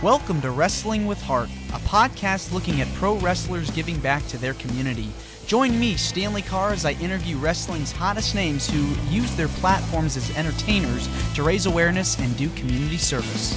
Welcome to Wrestling with Heart, a podcast looking at pro wrestlers giving back to their community. Join me, Stanley Carr, as I interview wrestling's hottest names who use their platforms as entertainers to raise awareness and do community service.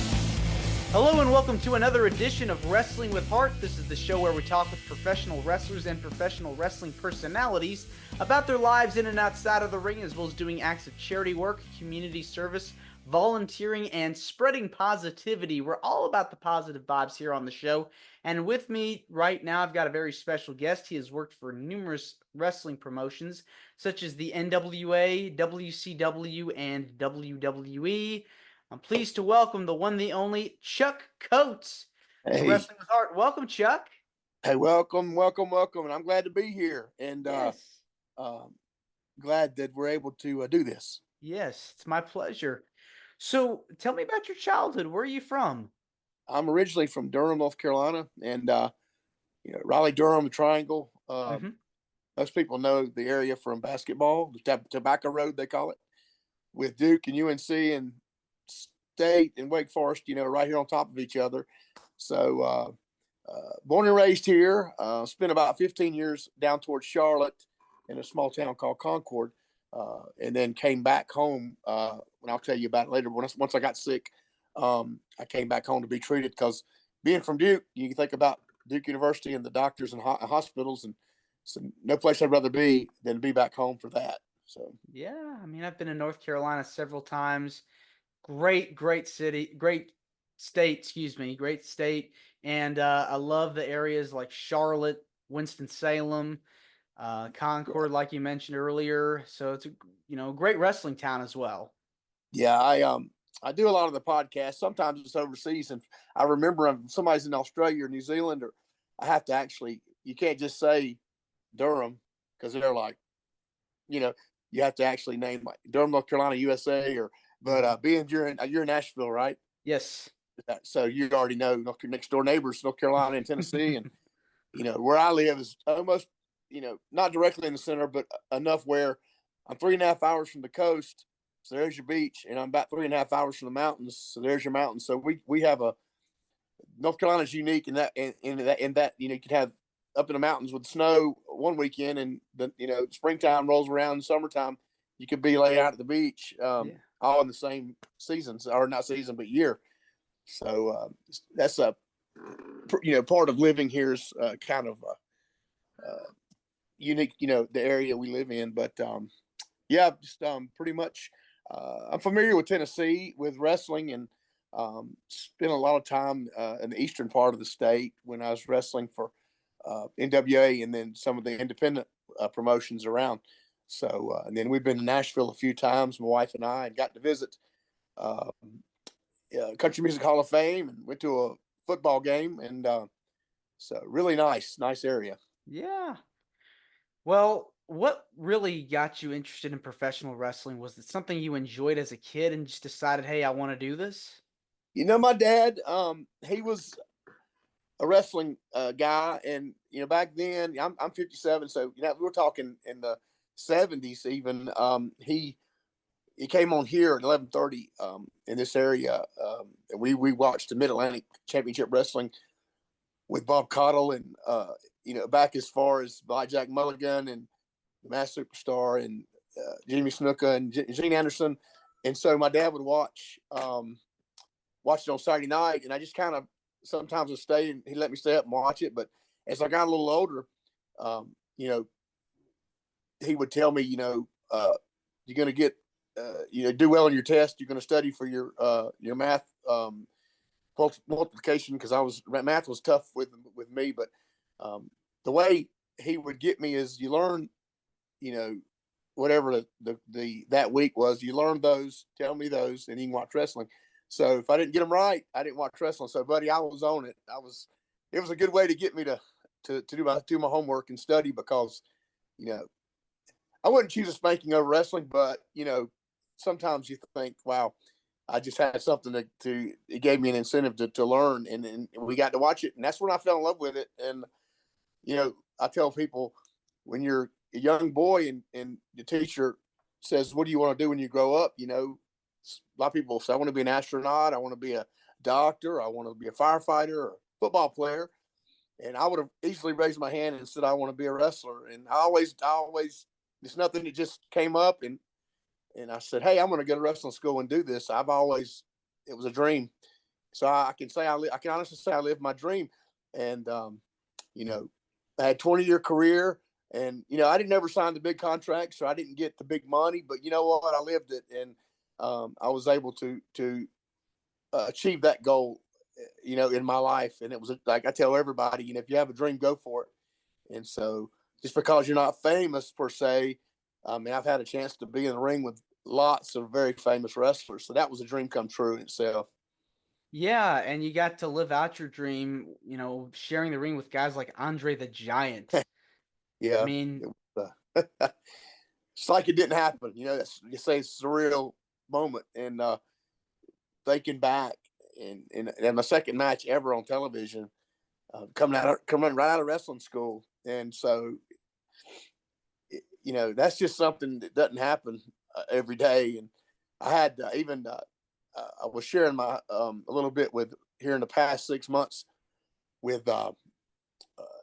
Hello and welcome to another edition of Wrestling with Heart. This is the show where we talk with professional wrestlers and professional wrestling personalities about their lives in and outside of the ring, as well as doing acts of charity work, community service, volunteering, and spreading positivity. We're all about the positive vibes here on the show. And with me right now, I've got a very special guest. He has worked for numerous wrestling promotions, such as the NWA, WCW, and WWE. I'm pleased to welcome the one, the only, Chuck Coates to Hey, Wrestling with Heart. Welcome, Chuck. hey, welcome. And I'm glad to be here and Yes. glad that we're able to do this. Yes, it's my pleasure. So tell me about your childhood. Where are you from? I'm originally from Durham, North Carolina, and Raleigh, Durham, the Triangle. Mm-hmm. Most people know the area from basketball, the Tobacco Road they call it, with Duke and UNC and State and Wake Forest. Right here on top of each other. So born and raised here. Spent about 15 years down towards Charlotte in a small town called Concord. And then came back home. And I'll tell you about it later. Once I got sick, I came back home to be treated because being from Duke, you can think about Duke University and the doctors and hospitals, and so no place I'd rather be than to be back home for that. So Yeah, I mean, I've been in North Carolina several times. Great city, great state, great state. And I love the areas like Charlotte, Winston-Salem, yeah, Concord, like you mentioned earlier. So it's a great wrestling town as well. yeah, I do a lot of the podcasts. Sometimes it's overseas, and I remember somebody's in Australia or New Zealand, or I have to actually. You can't just say Durham because they're like, you know, you have to actually name like Durham, North Carolina, USA, or being you're in Nashville, right? Yes. So you already know next door neighbors, North Carolina and Tennessee, and where I live is almost not directly in the center, but enough where I'm 3.5 hours from the coast, so there's your beach, and I'm about 3.5 hours from the mountains, so there's your mountains. So we have a North Carolina's unique in that you could have up in the mountains with snow one weekend, and the springtime rolls around, summertime you could be laid out at the beach, Yeah. all in the same seasons, or not season but year. So that's a part of living here is kind of unique, the area we live in. But yeah, just pretty much I'm familiar with Tennessee with wrestling, and spent a lot of time in the eastern part of the state when I was wrestling for NWA and then some of the independent promotions around. So and then we've been to Nashville a few times, my wife and I, and got to visit uh, Country Music Hall of Fame and went to a football game, and so really nice area. Yeah. Well, what really got you interested in professional wrestling? Was it something you enjoyed as a kid and just decided, hey, I want to do this? My dad, he was a wrestling guy, and back then, I'm 57, so we're talking in the 70s even. He came on here at 11:30 in this area, and we watched the Mid Atlantic Championship Wrestling with Bob Cottle, and back as far as Jack Mulligan and the Mass Superstar and Jimmy Snuka and Gene Anderson. And so my dad would watch it on Saturday night, and I just kind of sometimes would stay, and he let me stay up and watch it. But as I got a little older, you know, he would tell me, you're going to get, do well on your test. You're going to study for your math multiplication, because math was tough with me. But the way he would get me is you learn, whatever the that week was, you learn those, tell me those, and you can watch wrestling. So if I didn't get them right, I didn't watch wrestling. So, buddy, I was on it. It was a good way to get me to do my homework and study, because, I wouldn't choose a spanking over wrestling, but, sometimes you think, wow, I just had something it gave me an incentive to learn, and we got to watch it. And that's when I fell in love with it. And, I tell people, when you're a young boy and the teacher says, what do you want to do when you grow up? a lot of people say, I want to be an astronaut. I want to be a doctor. I want to be a firefighter or a football player. And I would have easily raised my hand and said, I want to be a wrestler. And I always, it's nothing that just came up. And I said, hey, I'm going to go to wrestling school and do this. It was a dream. So I can honestly say I lived my dream. And, you know, I had a 20-year career, and, you know, I didn't ever sign the big contract, so I didn't get the big money, but you know what? I lived it, and I was able to achieve that goal, you know, in my life. And it was like I tell everybody, you know, if you have a dream, go for it. And so just because you're not famous per se, I mean, I've had a chance to be in the ring with lots of very famous wrestlers. So that was a dream come true in itself. Yeah, and you got to live out your dream, you know, sharing the ring with guys like Andre the Giant. I Yeah. mean, It's like it didn't happen. You know, you say it's a surreal moment. And thinking back, and my second match ever on television, coming right out of wrestling school. And so, you know, that's just something that doesn't happen every day. And I had I was sharing my a little bit with here in the past 6 months with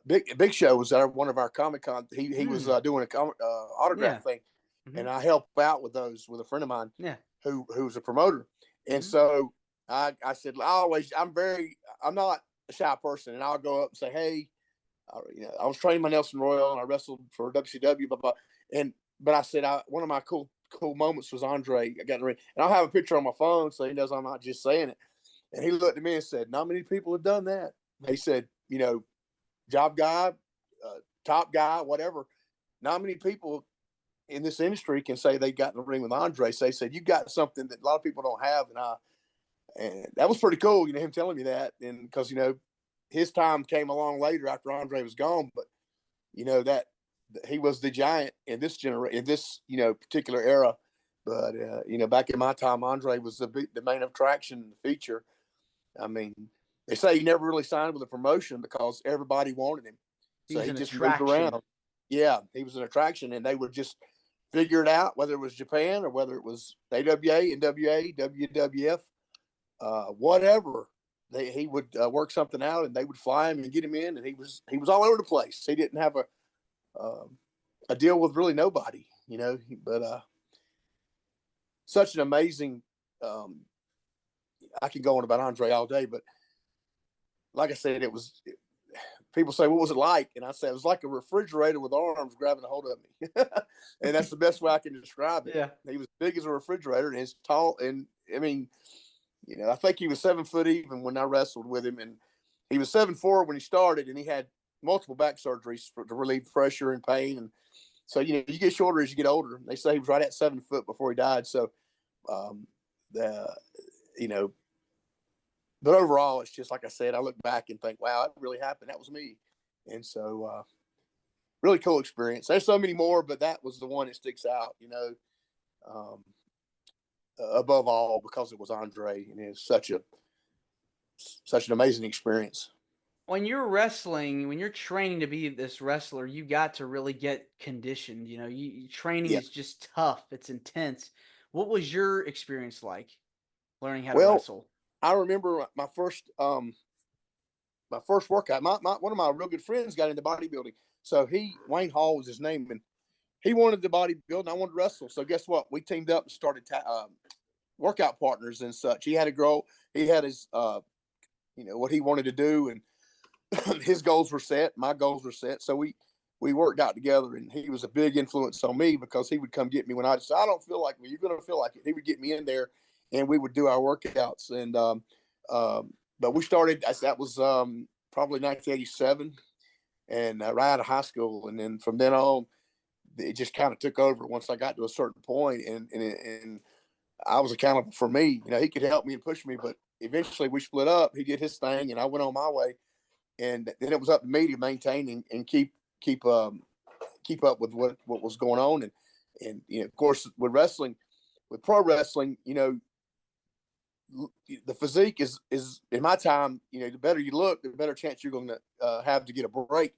Big Show was at one of our Comic Con. He was doing a autograph thing, mm-hmm. and I helped out with those with a friend of mine, who's a promoter. And Mm-hmm. so I said, I'm not a shy person, and I'll go up and say, hey, you know, I was training my Nelson Royal, and I wrestled for WCW, blah, blah. But I said, one of my cool moments was Andre. I got in the ring, and I'll have a picture on my phone so he knows I'm not just saying it. And he looked at me and said, not many people have done that. He said, you know, job guy, top guy, whatever. Not many people in this industry can say they got in the ring with Andre. So they said, you got something that a lot of people don't have. And that was pretty cool, you know, him telling me that. And because, you know, his time came along later after Andre was gone, but you know, that he was the giant in this generation, in this, you know, particular era. But, you know, back in my time, Andre was the main attraction, the feature. I mean, they say he never really signed with a promotion because everybody wanted him. So he just moved around. Yeah, he was an attraction, and they would just figure it out, whether it was Japan or whether it was AWA, NWA, WWF, whatever. He would work something out, and they would fly him and get him in, and he was all over the place. He didn't have a deal with really nobody, you know. But such an amazing. I can go on about Andre all day, but like I said, people say, what was it like? And I said, it was like a refrigerator with arms grabbing a hold of me. And that's the best way I can describe it. Yeah. He was big as a refrigerator, and he's tall. And I mean, you know, I think he was 7 foot even when I wrestled with him. And he was 7'4" when he started, and he had multiple back surgeries to relieve pressure and pain. And so, you know, you get shorter as you get older. They say he was right at 7 foot before he died. So, you know, but overall, it's just like I said, I look back and think, wow, it really happened. That was me. And so, really cool experience. There's so many more, but that was the one that sticks out, you know, above all, because it was Andre, and it's such an amazing experience. When you're wrestling, when you're training to be this wrestler, you got to really get conditioned. You know, training is just tough. It's intense. What was your experience like learning how to wrestle? I remember my first workout. One of my real good friends got into bodybuilding. So Wayne Hall was his name, and he wanted to bodybuild, and I wanted to wrestle. So guess what? We teamed up and started workout partners and such. He had a girl. He had his, you know, what he wanted to do, and his goals were set. My goals were set. So we worked out together, and he was a big influence on me because he would come get me when I said, I don't feel like me. You're going to feel like it. He would get me in there, and we would do our workouts. And but we started. That was probably 1987, and right out of high school. And then from then on, it just kind of took over once I got to a certain point, and I was accountable for me. You know, he could help me and push me, but eventually we split up. He did his thing, and I went on my way. And then it was up to me to maintain and keep up with what was going on. And you know, of course, with pro wrestling, you know, the physique is in my time, you know, the better you look, the better chance you're going to have to get a break.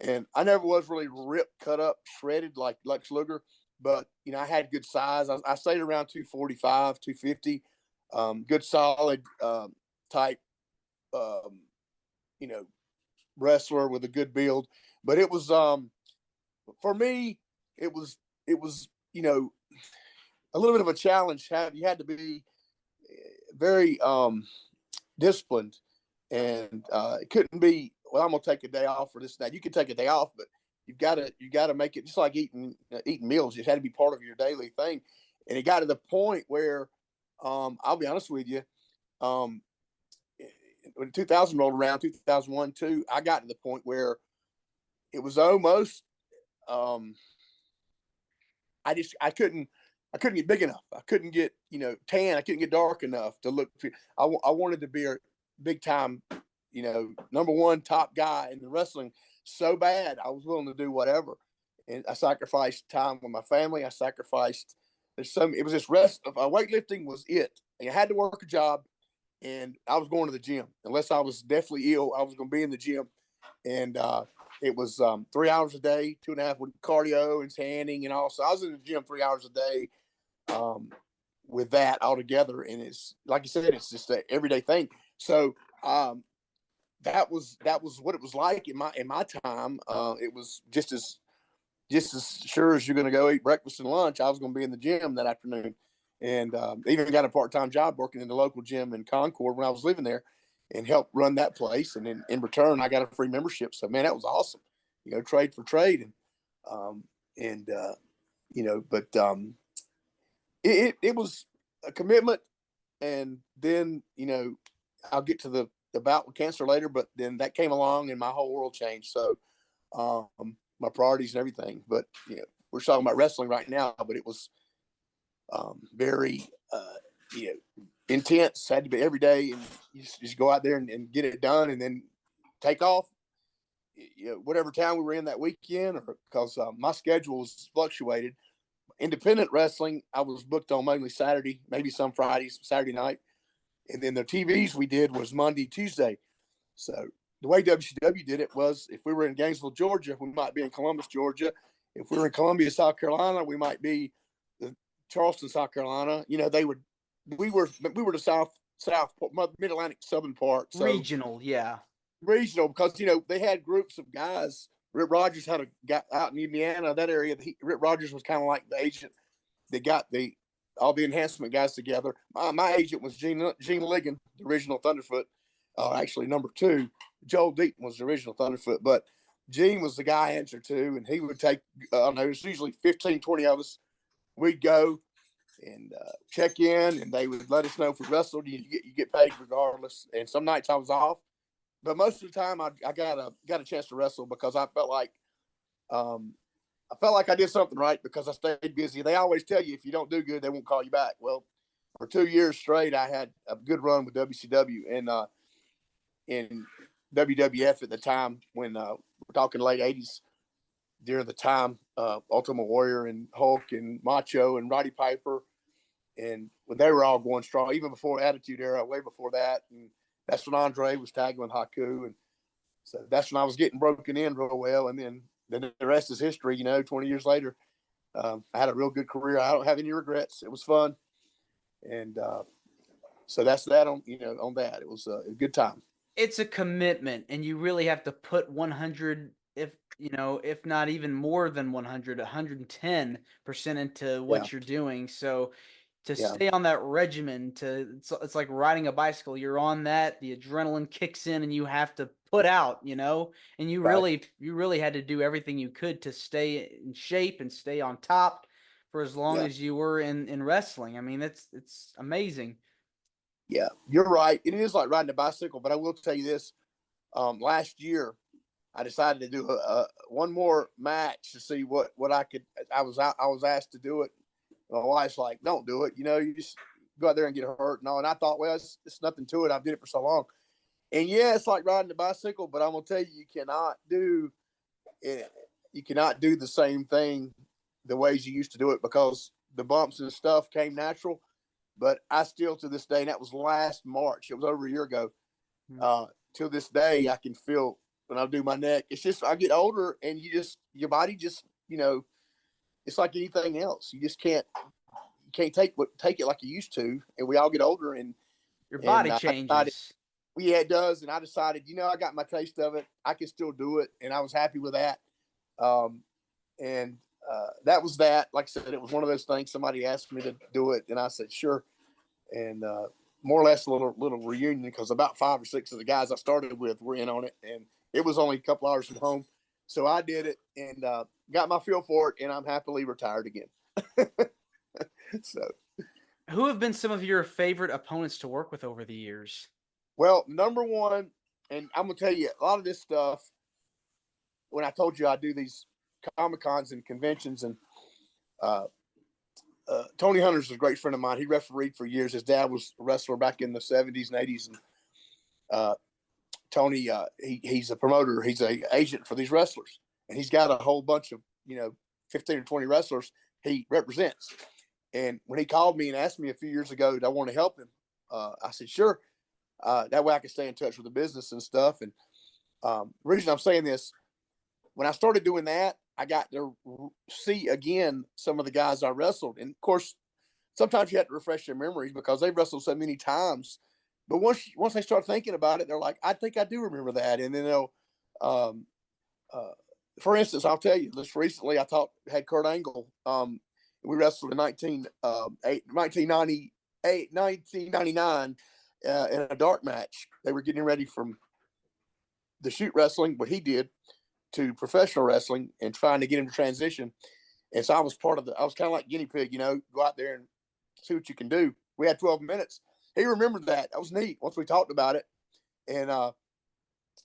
And I never was really ripped, cut up, shredded like Lex Luger, but I had good size. I stayed around 245, 250, good solid type, um, you know, wrestler with a good build. But it was for me, it was a little bit of a challenge. You had to be very disciplined, and it couldn't be. Well, I'm gonna take a day off for this and that. You can take a day off, but you gotta make it just like eating meals. It had to be part of your daily thing. And it got to the point where, I'll be honest with you, um, when 2000 rolled around, 2001, two, I got to the point where it was almost, I couldn't get big enough. I couldn't get tan. I couldn't get dark enough to look. I wanted to be a big time, number one top guy in the wrestling so bad. I was willing to do whatever, and I sacrificed time with my family. I sacrificed. It was just rest. Weightlifting was it. I had to work a job, and I was going to the gym. Unless I was definitely ill, I was going to be in the gym, and it was 3 hours a day, 2.5 with cardio and tanning and all. So I was in the gym 3 hours a day, with that all together. And it's like you said, it's just an everyday thing. So that was what it was like in my time. It was just as sure as you're going to go eat breakfast and lunch, I was going to be in the gym that afternoon. And even got a part-time job working in the local gym in Concord when I was living there, and helped run that place. And in return, I got a free membership. So man, that was awesome. Trade for trade. It was a commitment. And then, I'll get to the bout with cancer later, but then that came along and my whole world changed. So, my priorities and everything, but we're talking about wrestling right now, but it was, very, intense. Had to be every day, and you just go out there and get it done, and then take off, whatever town we were in that weekend, or because my schedule was fluctuated. Independent wrestling, I was booked on mainly Saturday, maybe some Fridays, Saturday night, and then the TVs we did was Monday, Tuesday. So the way WCW did it was, if we were in Gainesville, Georgia, we might be in Columbus, Georgia. If we were in Columbia, South Carolina, we might be in Charleston, South Carolina. We were the South, Mid Atlantic, southern part. So Regional, yeah. Regional, because they had groups of guys. Rip Rogers had a guy out in Indiana, that area. Rip Rogers was kind of like the agent that got all the enhancement guys together. My agent was Gene Ligon, the original Thunderfoot. Actually, number two, Joel Deaton was the original Thunderfoot, but Gene was the guy I answered to, and he would take, I don't know, it was usually 15, 20 of us. We'd go and check in, and they would let us know if we wrestled. You get paid regardless. And some nights I was off, but most of the time I got a chance to wrestle, because I felt like I did something right, because I stayed busy. They always tell you if you don't do good, they won't call you back. Well, for 2 years straight, I had a good run with WCW and in WWF at the time, when we're talking late 80s, during the time Ultimate Warrior and Hulk and Macho and Roddy Piper, and when they were all going strong, even before Attitude Era, way before that. And that's when Andre was tagging with Haku, and so that's when I was getting broken in real well. And then the rest is history. 20 years later, I had a real good career. I don't have any regrets. It was fun, and so that's that on that. It was a good time. It's a commitment, and you really have to put 100, if not even more than 100, 110% into what you're doing. So to stay on that regimen, it's like riding a bicycle. You're on that, the adrenaline kicks in, and you have to put out, and you really had to do everything you could to stay in shape and stay on top for as long as you were in wrestling. I mean, it's amazing. Yeah, you're right. It is like riding a bicycle, but I will tell you this. Last year, I decided to do one more match to see what I could. I was asked to do it. My wife's like, "Don't do it. You just go out there and get hurt." And I thought, well, it's nothing to it. I've did it for so long. And yeah, it's like riding a bicycle, but I'm gonna tell you, you cannot do it. You cannot do the same thing the ways you used to do it, because the bumps and stuff came natural. But I still, to this day, and that was last March, it was over a year ago, till this day, I can feel when I do my neck. It's just, I get older, and your body just, it's like anything else. You just can't take it like you used to. And we all get older, and Your body I decided, changes. yeah, it does. And I decided, I got my taste of it. I can still do it, and I was happy with that. And that was that. Like I said, it was one of those things. Somebody asked me to do it, and I said sure. And more or less a little reunion, because about 5 or 6 of the guys I started with were in on it, and it was only a couple hours from home. So I did it and got my feel for it, and I'm happily retired again. So, Who have been some of your favorite opponents to work with over the years? well, number one, and I'm gonna tell you a lot of this stuff. When I told you I do these Comic Cons and conventions, and Tony Hunter's a great friend of mine. He refereed for years. His dad was a wrestler back in the 70s and 80s, and Tony, he's a promoter. He's a agent for these wrestlers, and he's got a whole bunch of 15 or 20 wrestlers he represents. And when he called me and asked me a few years ago, did I want to help him? I said sure. That way I can stay in touch with the business and stuff. And the reason I'm saying this, when I started doing that, I got to see again some of the guys I wrestled. And of course, sometimes you have to refresh their memories because they've wrestled so many times. But once they start thinking about it, they're like, I think I do remember that. And then they'll, for instance, I'll tell you, just recently I had Kurt Angle. We wrestled in 1999 in a dark match. They were getting ready from the shoot wrestling, what he did, to professional wrestling and trying to get him to transition. And so I was I was kind of like guinea pig, go out there and see what you can do. We had 12 minutes. He remembered that. That was neat once we talked about it. And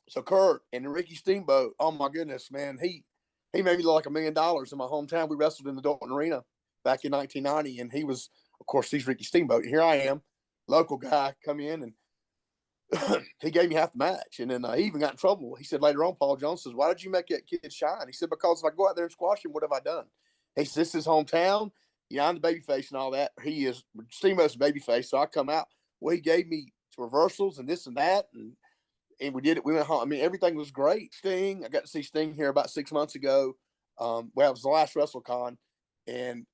so Kurt and Ricky Steamboat, oh my goodness, man, he made me look like $1 million in my hometown. We wrestled in the Dalton Arena back in 1990. And he was, of course, he's Ricky Steamboat. And here I am, local guy, come in, and he gave me half the match. And then he even got in trouble. He said later on, Paul Jones says, why did you make that kid shine? He said, because if I go out there and squash him, what have I done? He said, this is his hometown. I'm the babyface and all that. He is Steamboat's babyface. So I come out. Well, he gave me reversals and this and that. And we did it. We went home. I mean, everything was great. Sting, I got to see Sting here about 6 months ago. Well, it was the last WrestleCon. And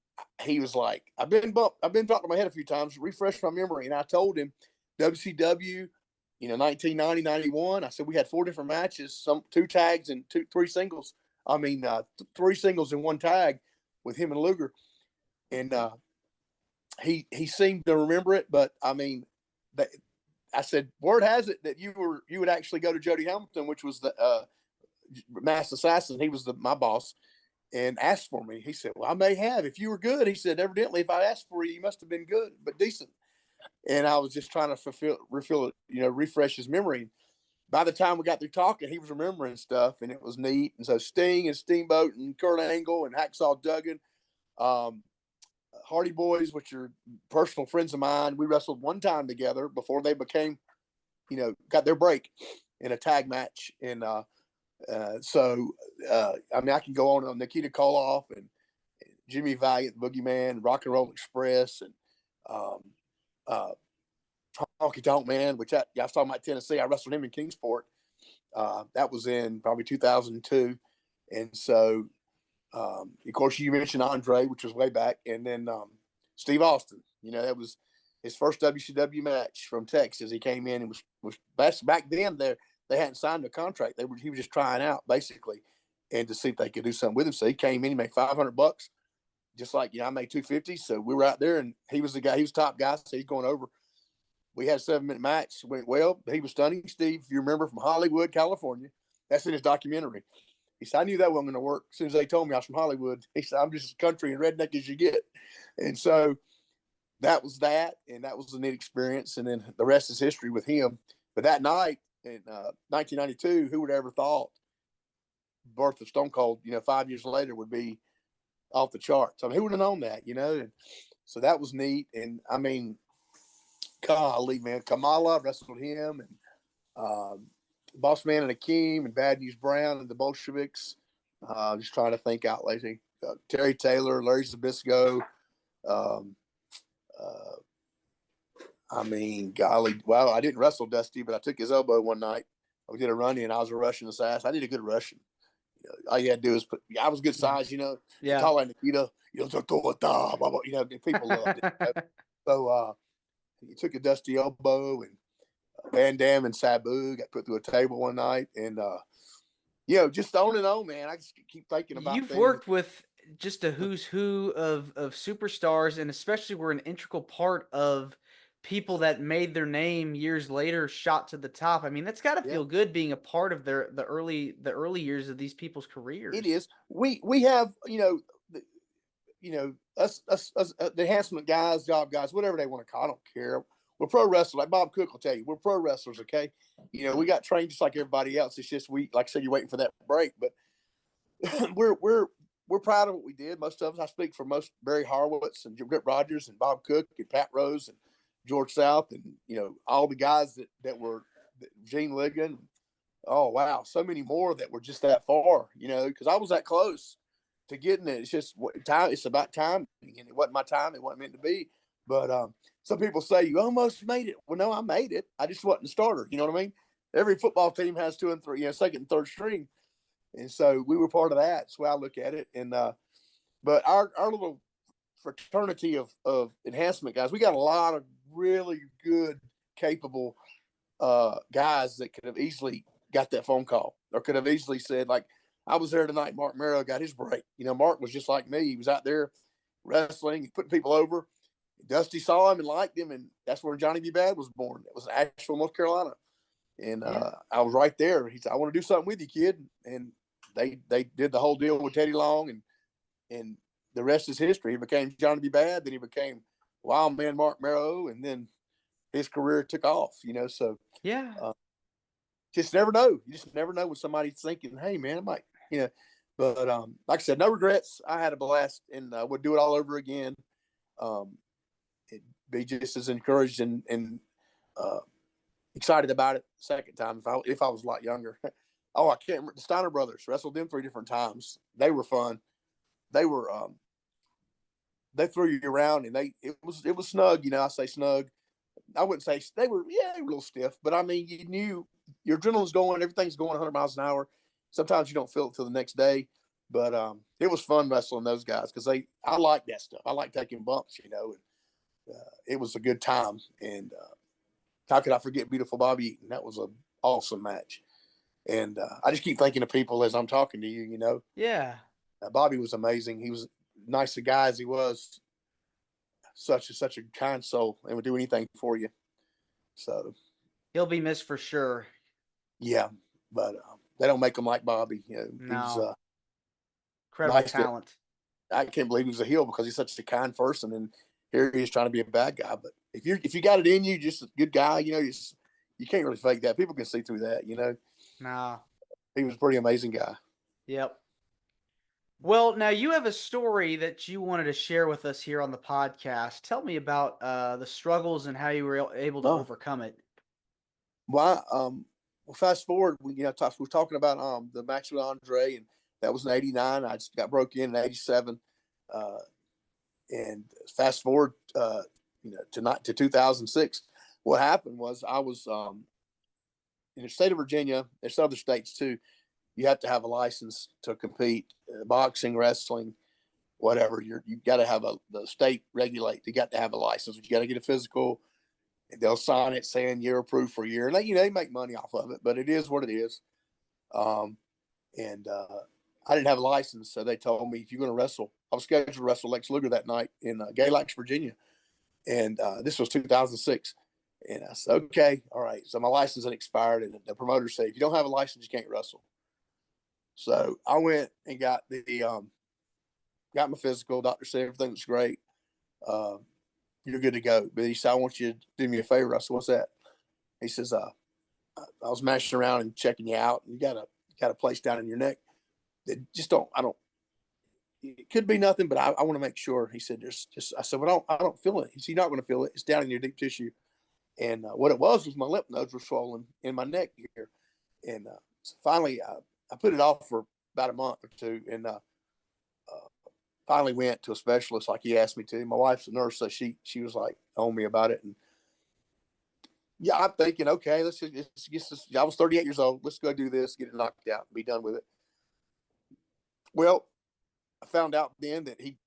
he was like, I've been talking to my head a few times, refresh my memory. And I told him, WCW, 1990, 91. I said, we had 4 different matches, 2 tags and 3 singles. I mean, 3 singles and 1 tag with him and Luger. And he seemed to remember it, but I mean, I said, word has it that you would actually go to Jody Hamilton, which was the Masked Assassin. He was my boss, and asked for me. He said, well, I may have. If you were good, he said, evidently, if I asked for you, you must have been good, but decent. And I was just trying to refresh his memory. By the time we got through talking, he was remembering stuff, and it was neat. And so Sting and Steamboat and Kurt Angle and Hacksaw Duggan, Hardy Boys, which are personal friends of mine, we wrestled one time together before they became, got their break in a tag match. And so, I mean, I can go on Nikita Koloff and Jimmy Valiant, Boogeyman, Rock and Roll Express, and Honky Tonk Man, which I was talking about Tennessee. I wrestled him in Kingsport. That was in probably 2002. And so, of course, you mentioned Andre, which was way back. And then Steve Austin, that was his first WCW match from Texas. He came in and was back then they hadn't signed a contract. He was just trying out basically, and to see if they could do something with him. So he came in, he made $500, just like I made $250. So we were out there, and he was the guy. He was the top guy. So he's going over. We had a 7-minute match. Went well. He was stunning. Steve, if you remember, from Hollywood, California. That's in his documentary. He said, I knew that wasn't going to work. As soon as they told me I was from Hollywood, he said, I'm just as country and redneck as you get. And so that was that. And that was a neat experience. And then the rest is history with him. But that night in 1992, who would have ever thought birth of Stone Cold, 5 years later would be off the charts? I mean, who would have known that, And so that was neat. And I mean, golly, man, Kamala, wrestled him, and Boss Man and Akeem, and Bad News Brown, and the Bolsheviks. Just trying to think out lately. Terry Taylor, Larry Zbyszko. I mean, golly, well, I didn't wrestle Dusty, but I took his elbow one night. We did a run-in. I was a Russian assassin. I did a good Russian. all you had to do is I was good size, Yeah. tall like Nikita, blah, blah, and people loved it. So he took a dusty elbow, and Van Dam and Sabu got put through a table one night, and just on and on, man. I just keep thinking about You've things. worked with just a who's who of superstars, and especially were an integral part of people that made their name years later, shot to the top. I mean, that's got to Yeah, feel good being a part of the early years of these people's it careers. is. We have us the enhancement guys, job guys, whatever they want to call. I don't care. We're pro wrestlers, like Bob Cook will tell you. We're pro wrestlers, okay? We got trained just like everybody else. It's just like I said, you're waiting for that break, but we're proud of what we did. Most of us, I speak for most, Barry Horowitz and Rip Rogers and Bob Cook and Pat Rose and George South and all the guys that were Gene Ligon. Oh wow, so many more that were just that far, because I was that close to getting it. It's just time. It's about time, and it wasn't my time. It wasn't meant to be. But some people say you almost made it. Well, no, I made it. I just wasn't the starter. You know what I mean? Every football team has 2 and 3, second and third string, and so we were part of that. That's the way I look at it. And but our little fraternity of enhancement guys, we got a lot of really good, capable guys that could have easily got that phone call or could have easily said, like, I was there tonight. Mark Merrow got his break. Mark was just like me. He was out there wrestling, putting people over. Dusty saw him and liked him, and that's where Johnny B. Bad was born. It was Asheville, North Carolina, and Yeah. I was right there. He said, "I want to do something with you, kid," and they did the whole deal with Teddy Long, and the rest is history. He became Johnny B. Bad, then he became Wild Man Mark Merrow, and then his career took off. So Yeah. just never know. You just never know when somebody's thinking, "Hey, man, I might," But like I said, no regrets. I had a blast, and would do it all over again. It'd be just as encouraged and excited about it the second time if I was a lot younger. Oh, I can't remember. The Steiner brothers wrestled them 3 different times. They were fun. They were they threw you around, and it was snug. I say snug. I wouldn't say they were a little stiff, but I mean, you knew your adrenaline's going, everything's going 100 miles an hour. Sometimes you don't feel it till the next day, but it was fun wrestling those guys because I like that stuff. I like taking bumps, and it was a good time. And how could I forget Beautiful Bobby Eaton? That was an awesome match. And I just keep thinking of people as I'm talking to you. Yeah. Bobby was amazing. He was nice a guy as he was. Such a kind soul and would do anything for you. So He'll be missed for sure. yeah, but they don't make him like Bobby. He was No. Incredible nice. talent. I can't believe he was a heel because he's such a kind person, and here he is trying to be a bad guy. But if you got it in you, just a good guy, you can't really fake that. People can see through that. No. He was a pretty amazing guy. Yep. Well, now you have a story that you wanted to share with us here on the podcast. Tell me about the struggles and how you were able to Oh, overcome it. well, fast forward, we're talking about the match with Andre, and that was in '89. I just got broke in '87, and fast forward, to 2006. What happened was I was in the state of Virginia. There's other states too. You have to have a license to compete, boxing, wrestling, whatever. You got to have the state regulate. You got to have a license. You got to get a physical. And they'll sign it saying you're approved for a year, and they make money off of it. But it is what it is. And I didn't have a license, so they told me if you're going to wrestle, I was scheduled to wrestle Lex Luger that night in Galax, Virginia, and this was 2006. And I said, okay, all right. So my license had expired, and the promoter said, if you don't have a license, you can't wrestle. So I went and got got my physical. Doctor said everything was great. You're good to go. But he said, I want you to do me a favor. I said, what's that? He says, I was mashing around and checking you out. You got a place down in your neck that it could be nothing, but I want to make sure. He said, I said, well, I don't feel it. He said, you're not going to feel it. It's down in your deep tissue. And what it was my lymph nodes were swollen in my neck here. And so finally, I put it off for about a month or two, and finally went to a specialist like he asked me to. My wife's a nurse, so she was like on me about it. And yeah, I'm thinking, okay, let's get this. I was 38 years old. Let's go do this, get it knocked out, and be done with it. Well, I found out then that he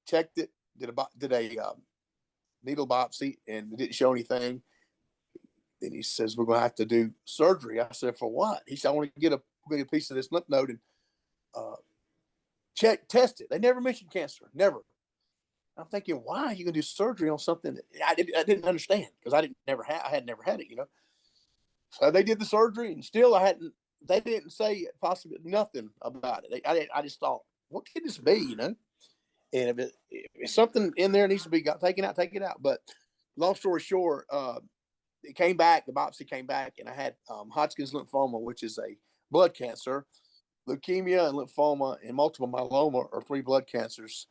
checked it, did a needle biopsy, and it didn't show anything. Then he says, we're going to have to do surgery. I said, for what? He said, I want to get a piece of this lymph node and test it. They never mentioned cancer, never. I'm thinking, why are you going to do surgery on something that I didn't understand, because I had never had it, you know. So they did the surgery, and still they didn't say possibly nothing about it. I just thought, what could this be, you know? And if something in there needs to be taken out, take it out. But long story short, it came back. The biopsy came back, and I had Hodgkin's lymphoma, which is a blood cancer. Leukemia and lymphoma and multiple myeloma are 3 blood cancers,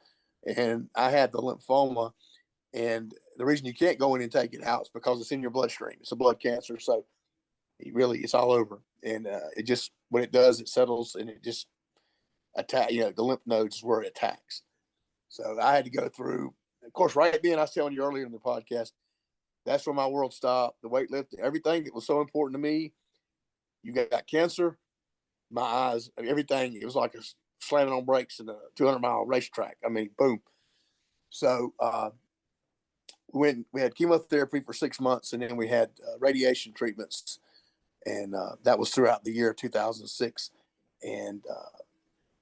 and I had the lymphoma. And the reason you can't go in and take it out is because it's in your bloodstream. It's a blood cancer, so it's all over. And it just, when it does, it settles and it just attack. You know, the lymph nodes is where it attacks. So I had to go through. Of course, right then, I was telling you earlier in the podcast, that's where my world stopped. The weightlifting, everything that was so important to me. You got cancer, my eyes, everything. It was like a slamming on brakes in a 200-mile racetrack. I mean, boom. So we had chemotherapy for 6 months, and then we had radiation treatments, and that was throughout the year 2006. And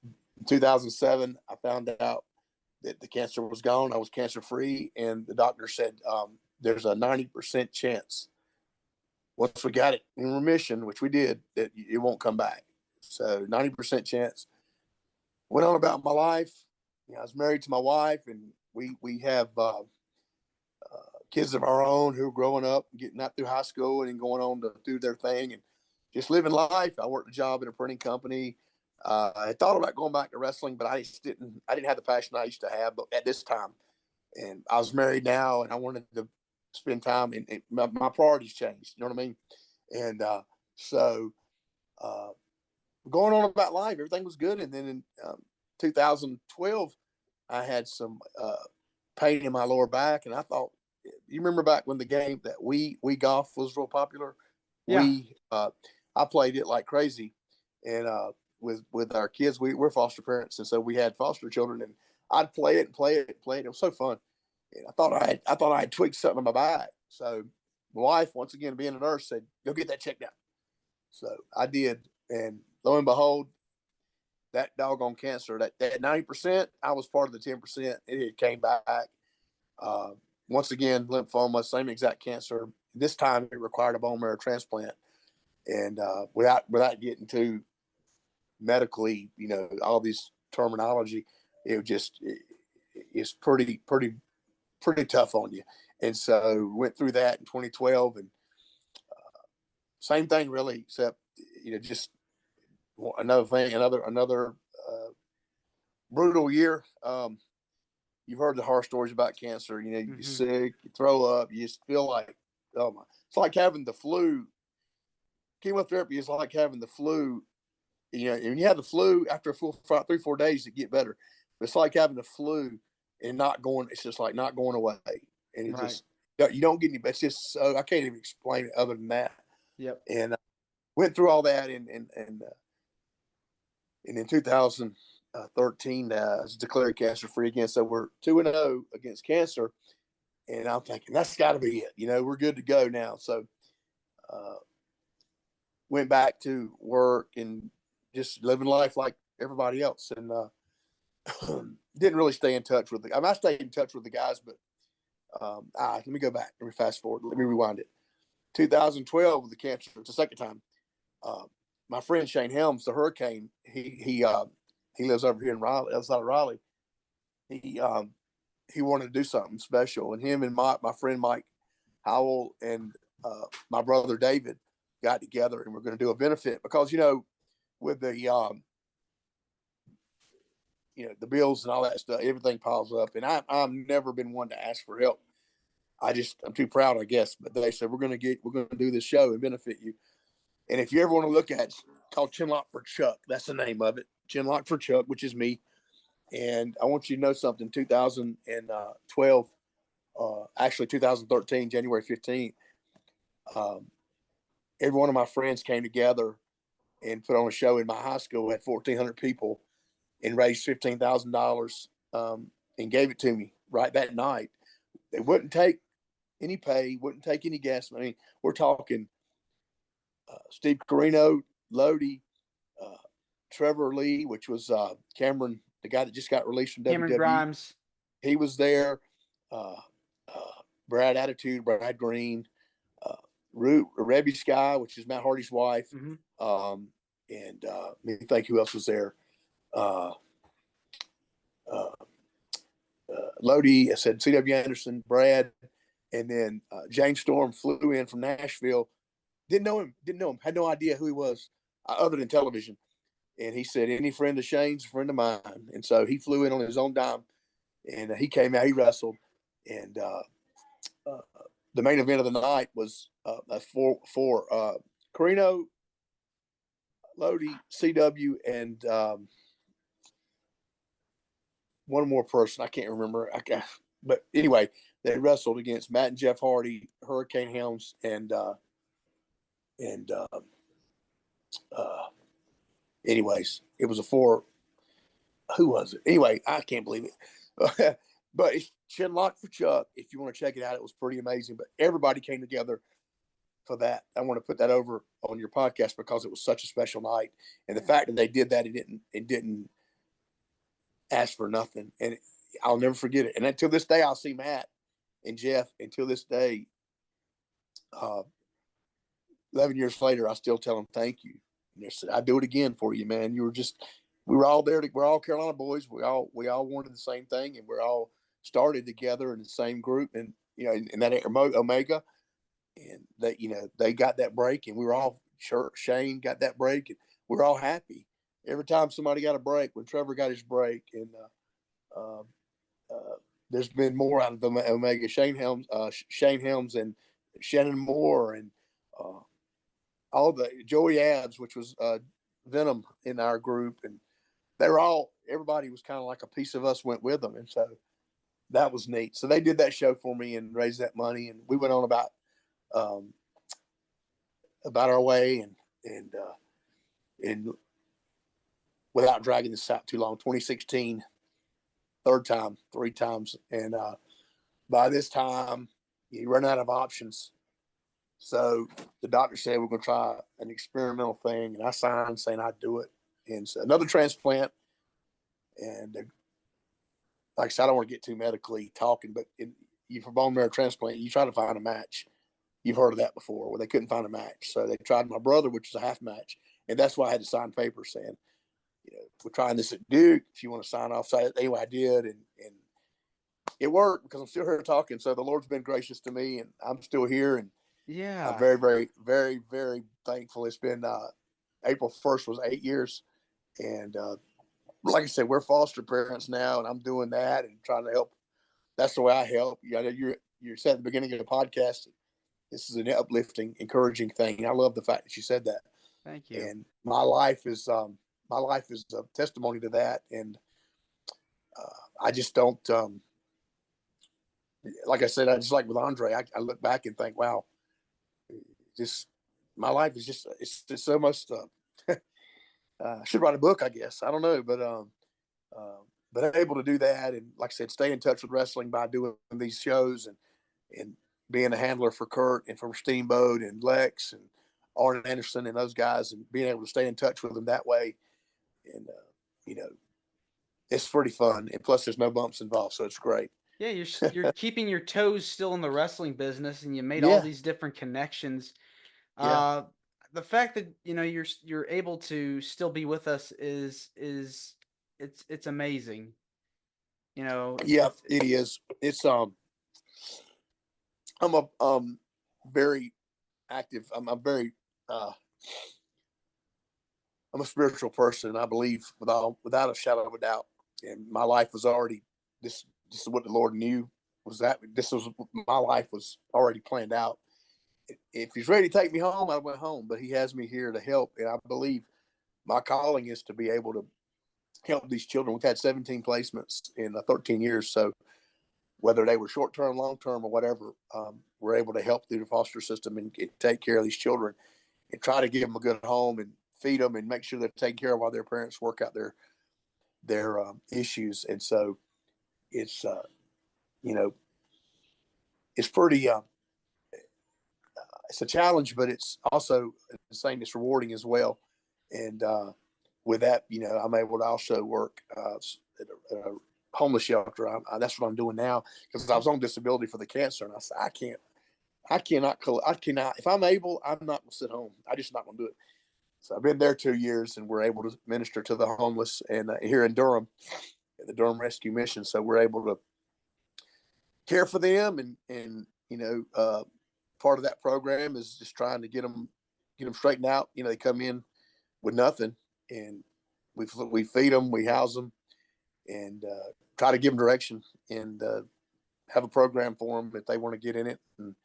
in 2007, I found out that the cancer was gone. I was cancer free, and the doctor said there's a 90% chance once we got it in remission, which we did, that it won't come back. So 90% chance. Went on about my life. You know, I was married to my wife, and we have kids of our own who are growing up, getting out through high school and going on to do their thing and just living life. I worked a job at a printing company. I thought about going back to wrestling, but I didn't have the passion I used to have, but at this time. And I was married now, and I wanted to spend time, and my priorities changed. You know what I mean? And so going on about life, everything was good. And then in 2012, I had some pain in my lower back, and I thought, you remember back when the game that we golf was real popular? Yeah. I played it like crazy, and with our kids, we're foster parents, and so we had foster children, and I'd play it and play it and play it. It was so fun, and I thought I had tweaked something in my back. So my wife, once again being a nurse, said, "Go get that checked out." So I did, and lo and behold, that doggone cancer, that 90%, I was part of the 10%. It came back. Once again, lymphoma, same exact cancer. This time it required a bone marrow transplant. And without getting too medically, you know, all these terminology, it's pretty tough on you. And so went through that in 2012, and same thing really, except, you know, just another thing, another brutal year. You've heard the horror stories about cancer. You know, you get sick, you throw up, you just feel like, oh my, it's like having the flu. Chemotherapy is like having the flu. You know, and you have the flu after 3-4 days to get better. But it's like having the flu and not going. It's just like not going away, and it just you don't get any. It's just so I can't even explain it other than that. Yep. And went through all that, and in 2013, I was declared cancer free again. So we're 2-0 against cancer, and I'm thinking that's got to be it. You know, we're good to go now. So went back to work and just living life like everybody else, and didn't really stay in touch with I stayed in touch with the guys, but let me go back. Let me fast forward. Let me rewind it. 2012 with the cancer. It's the second time. My friend Shane Helms, the Hurricane, he lives over here in Raleigh, outside of Raleigh. He wanted to do something special, and him and my friend Mike Howell and my brother David got together, and we're going to do a benefit because, you know, with the the bills and all that stuff, everything piles up, and I've never been one to ask for help. I'm too proud, I guess. But they said we're going to do this show and benefit you. And if you ever want to look at it, it's called Chinlock for Chuck. That's the name of it. Chinlock for Chuck, which is me. And I want you to know something. 2012, actually 2013, January 15th, every one of my friends came together and put on a show in my high school. We had 1,400 people. and raised $15,000 and gave it to me right that night. They wouldn't take any pay, wouldn't take any gas money. We're talking Steve Carino, Lodi, uh, Trevor Lee, which was Cameron, the guy that just got released from Cameron WWE. Grimes. He was there. Uh, Brad Attitude, Brad Green, Rebby Sky, which is Matt Hardy's wife. And let me think who else was there. Lodi, I said C.W. Anderson, Brad, and then James Storm flew in from Nashville. Didn't know him, had no idea who he was other than television. And he said, any friend of Shane's a friend of mine. And so he flew in on his own dime, and he came out, he wrestled. And the main event of the night was for Carino, Lodi, CW, and one more person. I can't remember. But anyway, they wrestled against Matt and Jeff Hardy, Hurricane Helms, and anyways, it was a four. Who was it? Anyway, I can't believe it. But it's Chinlock for Chuck. If you want to check it out, it was pretty amazing. But everybody came together for that. I want to put that over on your podcast because it was such a special night, and the fact that they did that, it didn't ask for nothing, and I'll never forget it. And until this day, I'll see Matt and Jeff. Until this day, 11 years later, I still tell them thank you. And they said, "I do it again for you, man. You were just, we were all there. We're all Carolina boys. We all wanted the same thing, and we're all started together in the same group, and in that Omega, and that they got that break, and we were all sure Shane got that break, and we were all happy every time somebody got a break. When Trevor got his break, and there's been more out of the Omega. Shane Helms, and Shannon Moore, and all the Joey Abs, which was Venom in our group, and they were all. Everybody was kind of like a piece of us went with them, and so that was neat. So they did that show for me and raised that money, and we went on about our way, and without dragging this out too long, 2016, third time, 3 times. And by this time, you run out of options. So the doctor said, we're going to try an experimental thing. And I signed saying I'd do it. And so another transplant. And like I said, I don't want to get too medically talking, but for bone marrow transplant, you try to find a match. You've heard of that before, where they couldn't find a match. So they tried my brother, which was a half match. And that's why I had to sign papers saying, we're trying this at Duke. If you want to sign off, so anyway, I did, and it worked because I'm still here talking. So the Lord's been gracious to me, and I'm still here, and I'm very, very, very, very thankful. It's been April 1st was 8 years, and like I said, we're foster parents now, and I'm doing that and trying to help. That's the way I help. You said at the beginning of the podcast, this is an uplifting, encouraging thing. I love the fact that you said that. Thank you. And my life is a testimony to that. And I just don't, like I said, I just like with Andre, I look back and think, wow, my life is it's almost, I should write a book, I guess. I don't know, but I'm able to do that. And like I said, stay in touch with wrestling by doing these shows and being a handler for Kurt and for Steamboat and Lex and Arn Anderson and those guys, and being able to stay in touch with them that way. And, it's pretty fun. And plus there's no bumps involved. So it's great. Yeah. You're keeping your toes still in the wrestling business, and you made all these different connections. Yeah. The fact that, you're able to still be with us is it's amazing. Yeah, it is. It's, I'm a, very active. I'm a spiritual person. I believe without a shadow of a doubt. And my life was already, this is what the Lord knew my life was already planned out. If he's ready to take me home, I went home, but he has me here to help. And I believe my calling is to be able to help these children. We've had 17 placements in 13 years. So whether they were short-term, long-term, or whatever, we're able to help through the foster system and take care of these children and try to give them a good home and feed them and make sure they're taken care of while their parents work out their issues. And so it's, you know, it's pretty, it's a challenge, but it's also the same. It's rewarding as well. And with that, you know, I'm able to also work at a homeless shelter. That's what I'm doing now because I was on disability for the cancer, and I said I cannot. If I'm able, I'm not gonna sit home. I just not gonna do it. So I've been there 2 years, and we're able to minister to the homeless, and here in Durham, at the Durham Rescue Mission. So we're able to care for them, and you know, part of that program is just trying to get them straightened out. You know, they come in with nothing, and we feed them, we house them, and try to give them direction, and have a program for them if they want to get in it, and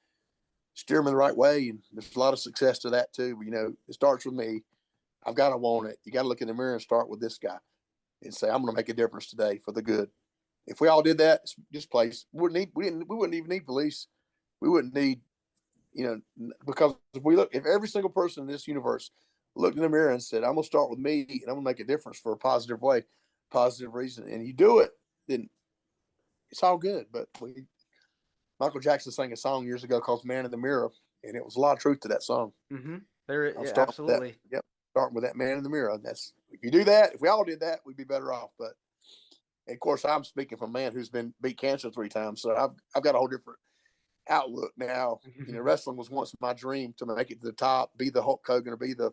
steer them in the right way. And there's a lot of success to that too. You know, it starts with me. I've got to want it. You got to look in the mirror and start with this guy and say, I'm going to make a difference today for the good. If we all did that, this place we wouldn't even need police. We wouldn't need, you know, because if every single person in this universe looked in the mirror and said, I'm going to start with me and I'm going to make a difference for a positive way, positive reason, and you do it, then it's all good. But Michael Jackson sang a song years ago called "Man in the Mirror," and it was a lot of truth to that song. Mm-hmm. I'm starting Absolutely. with that. Yep, starting with that man in the mirror. And that's if you do that. If we all did that, we'd be better off. But of course, I'm speaking from a man who's been beat cancer 3 times, so I've got a whole different outlook now. You know, wrestling was once my dream to make it to the top, be the Hulk Hogan or be the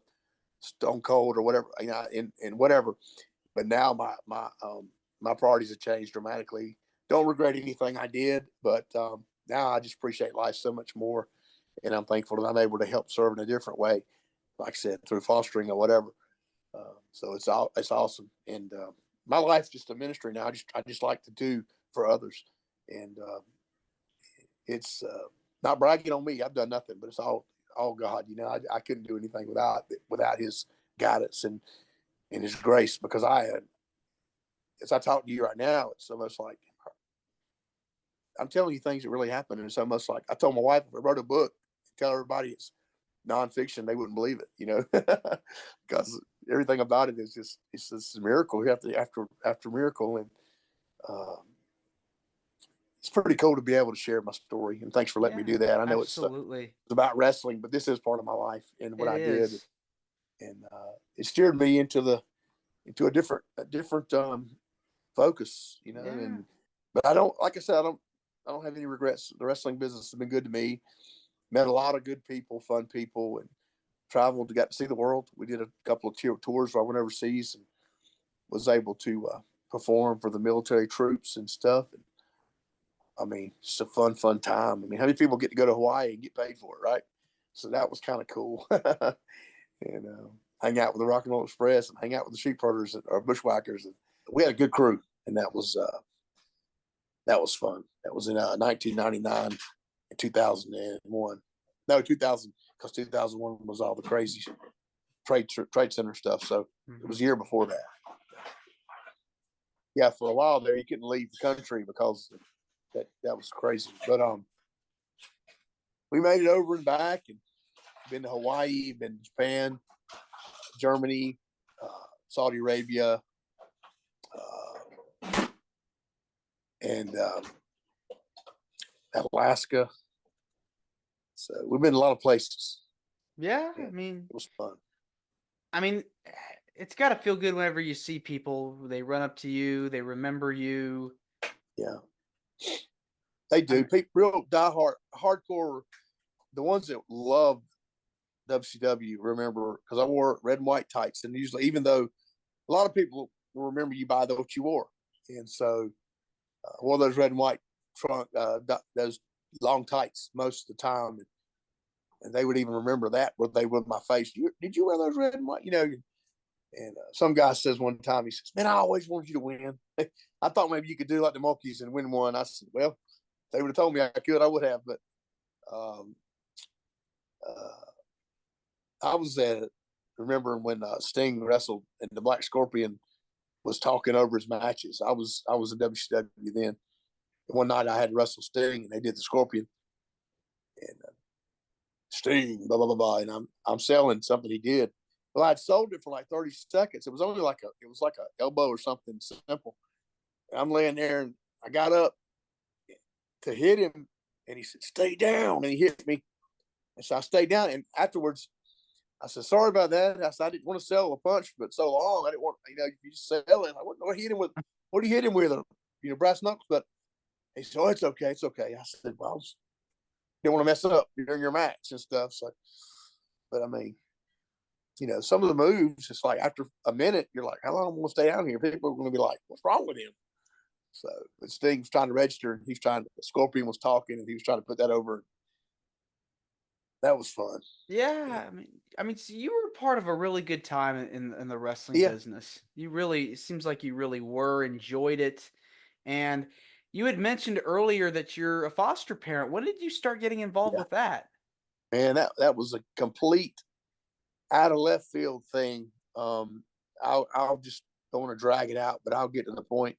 Stone Cold or whatever, you know, and whatever. But now my priorities have changed dramatically. Don't regret anything I did, but now I just appreciate life so much more, and I'm thankful that I'm able to help serve in a different way, like I said, through fostering or whatever. So it's awesome, and my life's just a ministry now. I just like to do for others, and it's not bragging on me. I've done nothing, but it's all God. You know, I couldn't do anything without His guidance and His grace. Because as I talk to you right now, it's almost like I'm telling you things that really happened, and it's almost like I told my wife if I wrote a book, tell everybody it's nonfiction, they wouldn't believe it, you know, because everything about it is it's a miracle after miracle, and it's pretty cool to be able to share my story. And thanks for letting me do that. I know it's about wrestling, but this is part of my life and what I did, and it steered me into a different focus, you know. And but I don't, like I said, I don't have any regrets. The wrestling business has been good to me. Met a lot of good people, fun people, and traveled, got to see the world. We did a couple of tours where I went overseas and was able to perform for the military troops and stuff. And I mean, it's a fun time. I mean, how many people get to go to Hawaii and get paid for it, right? So that was kind of cool. And hang out with the Rock and Roll Express and hang out with the sheep herders or bushwhackers. And we had a good crew, and that was fun. That was in 1999 and 2001. No, 2000, because 2001 was all the crazy trade center stuff. So it was a year before that. Yeah, for a while there, you couldn't leave the country because that was crazy. But we made it over and back, and been to Hawaii, been to Japan, Germany, Saudi Arabia, and Alaska. So we've been a lot of places. Yeah, I mean, it was fun. I mean, it's got to feel good whenever you see people. They run up to you, they remember you. Yeah, they do. People, real diehard, hardcore, the ones that love WCW remember, because I wore red and white tights, and usually, even though a lot of people will remember you by what you wore, and so I wore those red and white those long tights most of the time, and they would even remember that where they would my face. Did you wear those red and white? You know, and some guy says one time, he says, "Man, I always wanted you to win. I thought maybe you could do like the Monkeys and win one." I said, "Well, if they would have told me I could, I would have." But I was remembering when Sting wrestled and the Black Scorpion was talking over his matches. I was in WCW then. One night I had to wrestle Sting, and they did the Scorpion, and Sting, blah blah blah blah, and I'm selling something he did, Well, I'd sold it for like 30 seconds. It was only like a elbow or something simple. And I'm laying there, and I got up to hit him, and he said, "Stay down," and he hit me. And so I stayed down, and afterwards I said, "Sorry about that." I said, "I didn't want to sell a punch, but so long I didn't want, you just sell it. What hit him with? What do you hit him with? Brass knuckles?" But he said, "Oh, it's okay, it's okay." I said, "Well, I didn't want to mess up during your match and stuff." So, but I mean, some of the moves, it's like after a minute, you're like, "How long am I going to stay down here?" People are going to be like, "What's wrong with him?" So, but Sting was trying to register. Scorpion was talking, and he was trying to put that over. That was fun. Yeah, so you were part of a really good time in the wrestling Yeah, business. It seems like you really were, enjoyed it. And you had mentioned earlier that you're a foster parent. When did you start getting involved yeah, with that? man. That was a complete out of left field thing. I'll just don't want to drag it out, but I'll get to the point.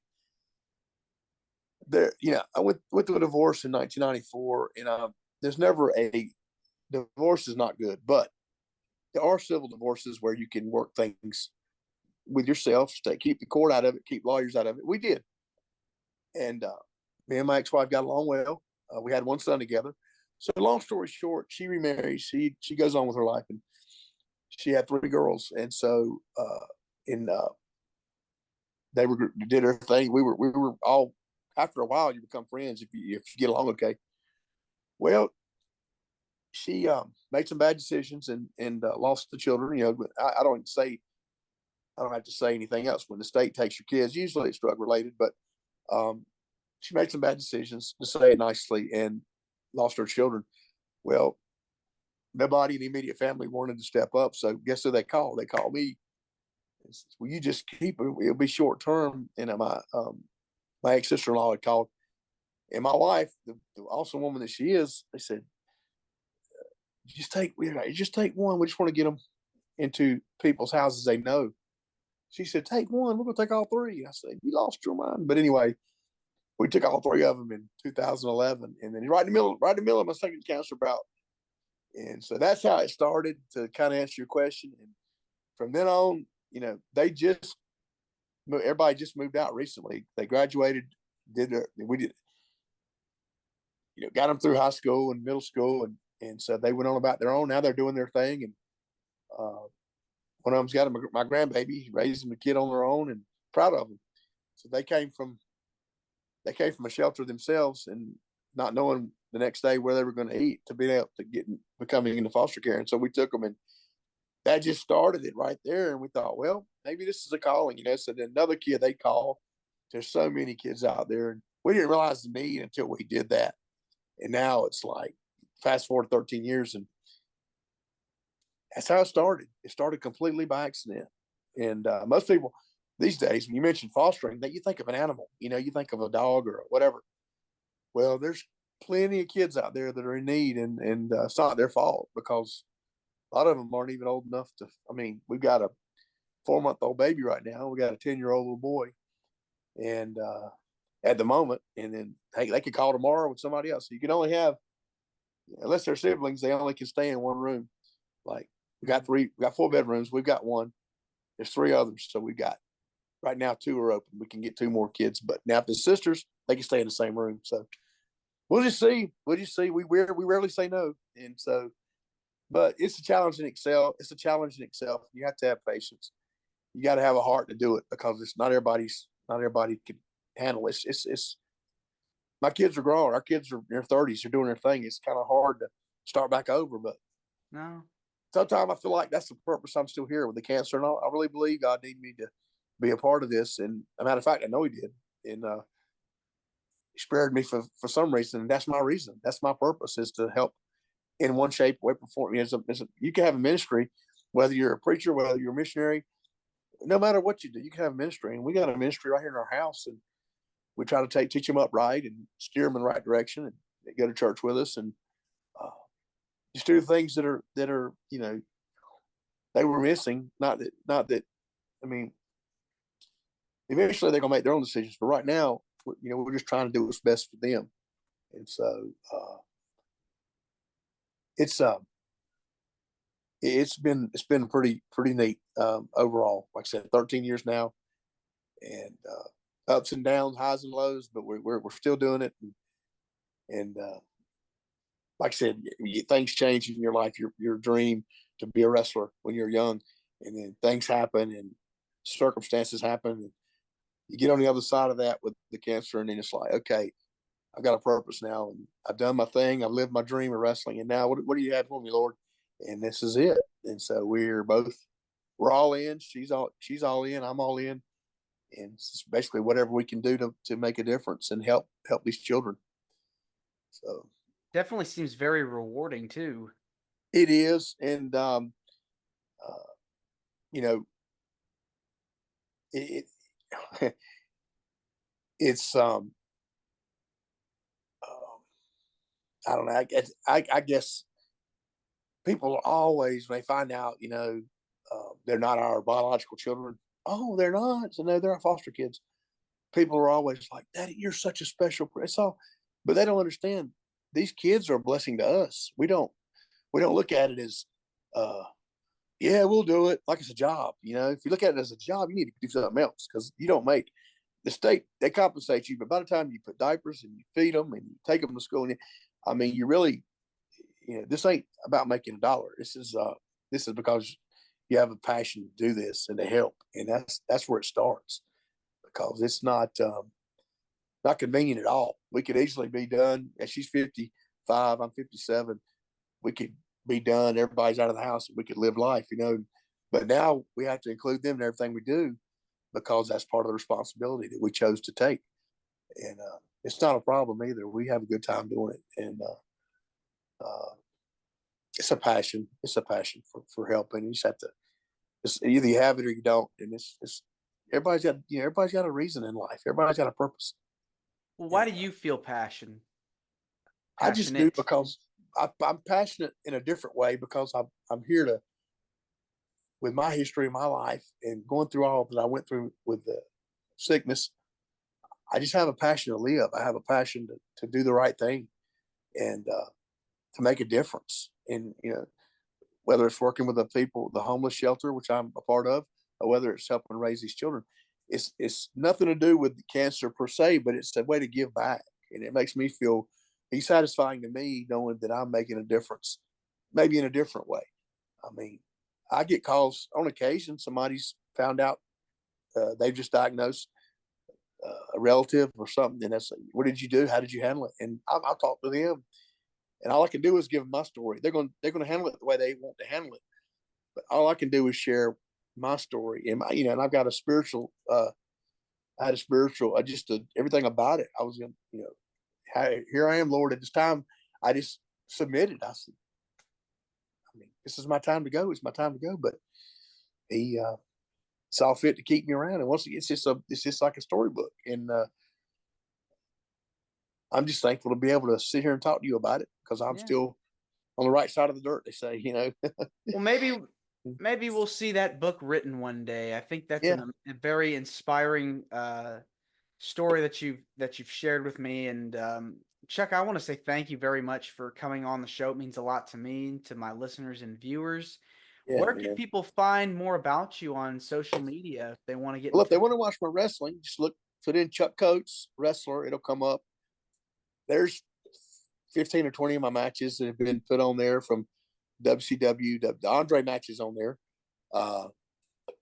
There, I went through a divorce in 1994, and there's never a divorce is not good, but there are civil divorces where you can work things with yourself, keep the court out of it, keep lawyers out of it. We did, and me and my ex-wife got along well. We had one son together. So, long story short, she remarried. She goes on with her life, and she had three girls, and so in they did her thing. We were all, after a while, you become friends if you get along okay. Well, she made some bad decisions and lost the children. But I don't have to say anything else. When the state takes your kids, usually it's drug related, but um, she made some bad decisions, to say it nicely, and lost her children. Well, nobody in the immediate family wanted to step up. So guess who they called? They called me. Said, "Well, you just keep it. It'll be short term." And my ex sister in law had called, and my wife, the awesome woman that she is, they said, just take one. We just want to get them into people's houses they know." She said, "Take one. We're gonna take all three." I said, "You lost your mind." But anyway, we took all three of them in 2011, and then right in the middle of my second cancer bout. And so that's how it started, to kind of answer your question. And from then on, everybody just moved out recently. They graduated, we did, got them through high school and middle school, and so they went on about their own. Now they're doing their thing, and one of them's got my grandbaby, raising the kid on their own, and proud of them. So they came from a shelter themselves, and not knowing the next day where they were going to eat, to be able to becoming into foster care. And so we took them, and that just started it right there. And we thought, well, maybe this is a calling. So then another kid they call. There's so many kids out there, and we didn't realize the need until we did that. And now it's like, fast forward 13 years, and that's how it started. It started completely by accident. And most people these days, when you mention fostering, that you think of an animal. You think of a dog or whatever. Well, there's plenty of kids out there that are in need, and it's not their fault, because a lot of them aren't even old enough to. I mean, we've got a 4-month-old baby right now. We got a 10-year-old little boy, and at the moment, and then hey, they could call tomorrow with somebody else. So you can only have, unless they're siblings, they only can stay in one room. Like we got 4 bedrooms. We've got one. There's 3 others, so we got right now 2 are open. We can get 2 more kids, but now if the sisters, they can stay in the same room. So we'll just see. We rarely say no, and so, but it's a challenge in itself. It's a challenge in itself. You have to have patience. You got to have a heart to do it, because it's not everybody can handle it. It's my kids are grown. Our kids are in their 30s. They're doing their thing. It's kind of hard to start back over, but No. sometimes I feel like that's the purpose I'm still here with the cancer, and I really believe God needed me to be a part of this. And a matter of fact, I know He did, and He spared me for some reason, and that's my reason. That's my purpose, is to help in one shape, way, or form. You can have a ministry, whether you're a preacher, whether you're a missionary, no matter what you do, you can have a ministry. And we got a ministry right here in our house, and we try to teach them upright and steer them in the right direction, and they go to church with us, and uh, just do things that are they were missing. Not that. I mean, eventually they're gonna make their own decisions, but right now, we're just trying to do what's best for them. And so it's it's been pretty neat overall. Like I said, 13 years now, and ups and downs, highs and lows, but we're still doing it. And like I said, things change in your life. Your dream to be a wrestler when you're young, and then things happen and circumstances happen, and you get on the other side of that with the cancer, and then it's like, okay, I've got a purpose now, and I've done my thing. I've lived my dream of wrestling, and now what do you have for me, Lord? And this is it. And so we're all in. She's all in. I'm all in, and it's basically whatever we can do to make a difference and help these children. So Definitely seems very rewarding too. it is, and uh, you know, it it's I don't know. I guess people always, when they find out, they're not our biological children. Oh, they're not. So no, they're our foster kids. People are always like, "Daddy, you're such a special." It's all, but they don't understand. These kids are a blessing to us. We don't look at it as, uh, yeah, we'll do it like it's a job. If you look at it as a job, you need to do something else because you don't make the state. They compensate you, but by the time you put diapers and you feed them and you take them to school, I mean, you really, this ain't about making a dollar. This is because you have a passion to do this and to help, and that's where it starts because it's not convenient at all. We could easily be done. And she's 55, I'm 57. We could be done. Everybody's out of the house. And we could live life, But now we have to include them in everything we do because that's part of the responsibility that we chose to take. And it's not a problem either. We have a good time doing it, and it's a passion. It's a passion for helping. You just have to. Either you have it or you don't, and it's everybody's got a reason in life. Everybody's got a purpose. Well, why And do you feel I just do passionate? because I'm passionate in a different way because I'm here to, with my history of my life and going through all that I went through with the sickness. I just have a passion to live. I have a passion to do the right thing and to make a difference. And whether it's working with the homeless shelter, which I'm a part of, or whether it's helping raise these children, it's nothing to do with cancer per se, but it's a way to give back, and it makes me feel it's satisfying to me knowing that I'm making a difference, maybe in a different way. I mean, I get calls on occasion. Somebody's found out they've just diagnosed a relative or something, and that's what did you do? How did you handle it? And I'll talk to them, and all I can do is give them my story. They're going to handle it the way they want to handle it, but all I can do is share my story and and I've got a spiritual. I had a spiritual. Everything about it. I was going, here I am, Lord. At this time, I just submitted. I said, I mean, this is my time to go. It's my time to go. But he saw fit to keep me around, and once again, it's just like a storybook, and I'm just thankful to be able to sit here and talk to you about it because I'm Yeah. still on the right side of the dirt. They say. Well, maybe we'll see that book written one day. I think that's Yeah, a very inspiring story that you've shared with me. And Chuck, I want to say thank you very much for coming on the show. It means a lot to me, to my listeners and viewers. yeah, Where can man. people find more about you on social media if they want to get Well, in if they touch? want to watch my wrestling, just put in Chuck Coates wrestler. It'll come up. There's 15 or 20 of my matches that have been put on there from WCW. The Andre matches on there.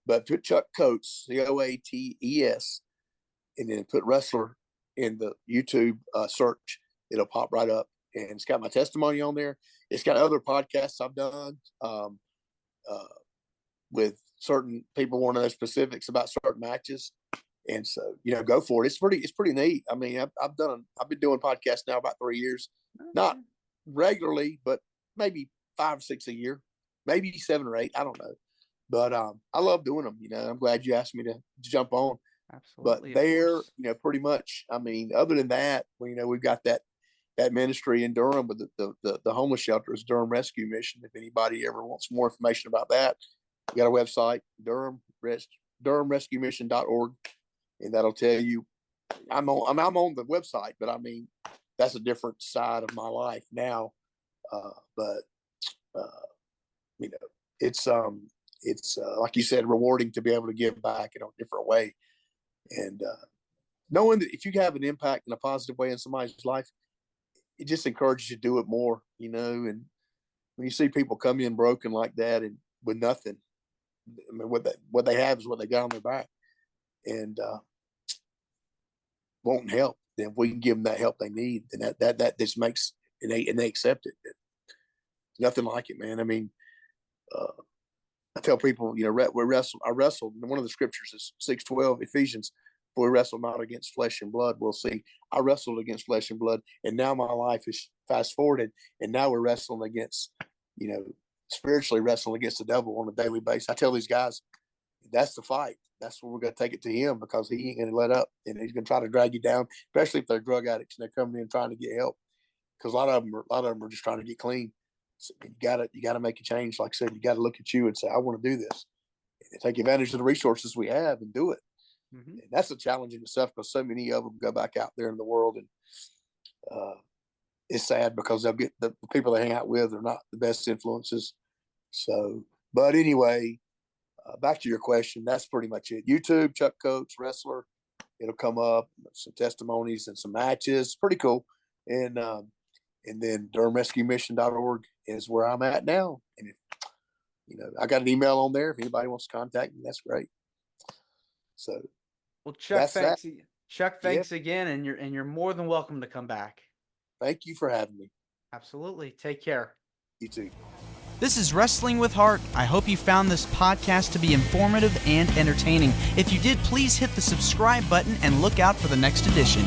But put Chuck Coates, COATES, and then put wrestler in the YouTube search. It'll pop right up. And it's got my testimony on there. It's got other podcasts I've done uh, with certain people wanting to know specifics about certain matches. And so, go for it. It's pretty neat. I mean, I've been doing podcasts now about 3 years, not Okay. regularly, but maybe 5 or 6 a year, maybe 7 or 8. I don't know, but I love doing them. I'm glad you asked me to jump on. But Absolutely, of there, course. pretty much. I mean, other than that, we've got that ministry in Durham with the homeless shelters, Durham Rescue Mission. If anybody ever wants more information about that, we got a website, DurhamRescueMission.org, and that'll tell you. I'm on the website, but I mean, that's a different side of my life now. But uh, you know, it's like you said, rewarding to be able to give back in a different way. And knowing that if you have an impact in a positive way in somebody's life, it just encourages you to do it more, and when you see people come in broken like that and with nothing, I mean, what they have is what they got on their back, and won't help. Then if we can give them that help they need, then that just makes and they accept it. Nothing like it, man. I mean, I tell people, we wrestle. I wrestled. And one of the scriptures is 6:12, Ephesians. For we wrestle not against flesh and blood. We'll see. I wrestled against flesh and blood, and now my life is fast forwarded, and now we're wrestling against, spiritually wrestling against the devil on a daily basis. I tell these guys, that's the fight. That's where we're going to take it to him, because he ain't going to let up, and he's going to try to drag you down, especially if they're drug addicts and they're coming in trying to get help, because a lot of them are just trying to get clean. So you got to make a change. Like I said, you got to look at you and say, I want to do this, and take advantage of the resources we have and do it. Mm-hmm. And that's a challenge in itself, because so many of them go back out there in the world, and it's sad because they'll get the people they hang out with are not the best influences. So, but anyway, back to your question, that's pretty much it. YouTube, Chuck Coates, wrestler, it'll come up, some testimonies and some matches. Pretty cool. And then DurhamRescueMission.org is where I'm at now. And if, I got an email on there. If anybody wants to contact me, that's great. So, well, Chuck, thanks. Chuck, thanks again, and you're more than welcome to come back. Thank you for having me. Absolutely. Take care. You too. This is Wrestling with Heart. I hope you found this podcast to be informative and entertaining. If you did, please hit the subscribe button and look out for the next edition.